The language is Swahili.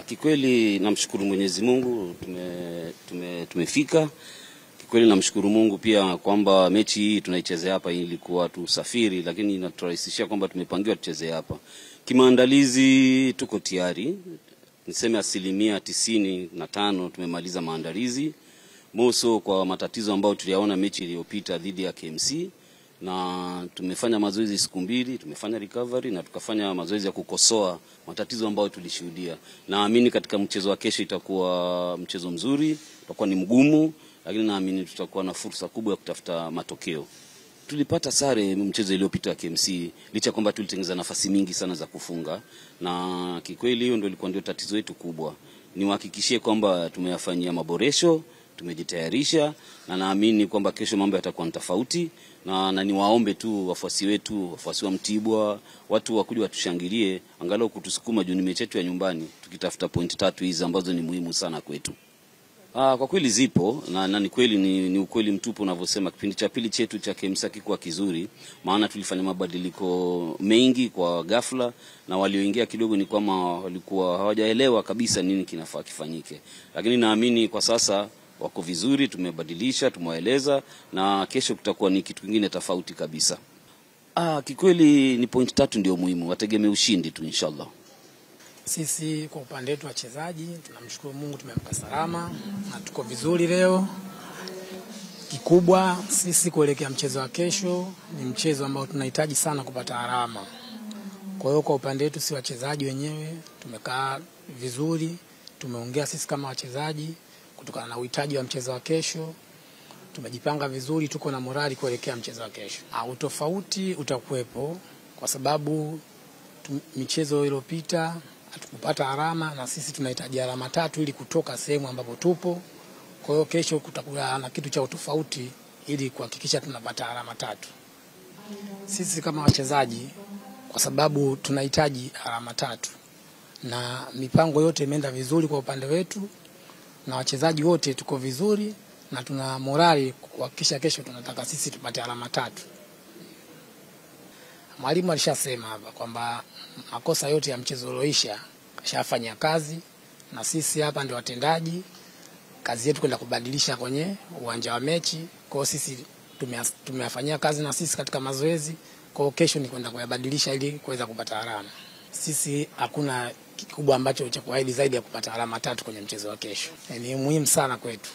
Kikweli namshukuru Mwenyezi Mungu tumefika. Kikweli namshukuru Mungu pia kwamba mechi hii tunaichezea hapa, ilikuwa tusafiri lakini inaturahisishia kwamba tumepangiwa tucheze hapa. Kimaandalizi tuko tayari. Niseme 95% tumemaliza maandalizi. Moso kwa matatizo ambayo tuliyaona mechi iliyopita dhidi ya KMC, na tumefanya mazoezi siku 2, tumefanya recovery na tukafanya mazoezi ya kukosoa matatizo ambayo tulishuhudia. Naamini katika mchezo wa kesho itakuwa mchezo mzuri, utakuwa ni mgumu, lakini naamini tutakuwa na fursa kubwa ya kutafuta matokeo. Tulipata sare mchezo iliyopita wa KMC licha kwamba tulitengeneza nafasi mingi sana za kufunga, na kikweli hiyo ndio tatizo letu kubwa. Niwahakikishie kwamba tumeyafanyia maboresho, tumejitayarisha, na naamini kwamba kesho mambo yatakuwa tofauti, na niwaombe tu wafuasi wetu, wafuasi wa Mtibwa, watu wakuje watushangilie angalau kutusukuma juu ni mechi yetu ya nyumbani, tukitafuta point 3 hizi ambazo ni muhimu sana kwetu. Kwa kweli zipo na ni kweli ni ukweli mtupu unavyosema. Kipindi cha pili chetu cha KMC kilikuwa kizuri, maana tulifanya mabadiliko mengi kwa ghafla, na walioingia kidogo ni kama walikuwa hawajaelewa kabisa nini kinafaa kifanyike. Lakini naamini kwa sasa wako vizuri, tumebadilisha, tumewaeleza, na kesho kutakuwa ni kitu kingine tofauti kabisa. Kikweli ni point 3 ndio muhimu, wategemea ushindi tu inshallah. Sisi kwa upande wetu wachezaji tunamshukuru Mungu tumemka salama na tuko vizuri leo. Kikubwa sisi kuelekea mchezo wa kesho ni mchezo ambao tunahitaji sana kupata alama. Kwa hiyo kwa upande wetu si wachezaji wenyewe tumekaa vizuri, tumeongea sisi kama wachezaji kutokana na uhitaji wa mchezo wa kesho. Tumejipanga vizuri, tuko na morali kuelekea mchezo wa kesho. Utofauti utakuwepo kwa sababu michezo iliyopita hatukupata alama, na sisi tunahitaji alama 3 ili kutoka sehemu ambapo tupo. Kwa hiyo kesho kutakuwa na kitu cha utofauti ili kuhakikisha tunapata alama 3. Sisi kama wachezaji kwa sababu tunahitaji alama 3, na mipango yote imeenda vizuri kwa upande wetu, na wachezaji wote tuko vizuri na tuna morali kuhakikisha kesho tunataka sisi tupate alama 3. Mwalimu alishasema hapa kwamba makosa yote ya mchezo ulioisha kashafanya kazi, na sisi hapa ndio watendaji. Kazi yetu kwenda kubadilisha kwenye uwanja wa mechi. Kwa hiyo sisi tumeyafanyia kazi na sisi katika mazoezi. Kwa hiyo kesho ni kwenda kuyabadilisha ili kuweza kupata alama. Sisi hakuna kikubwa ambacho cha kuahidi zaidi ya kupata alama 3 kwenye mchezo wa kesho. Ni muhimu sana kwetu.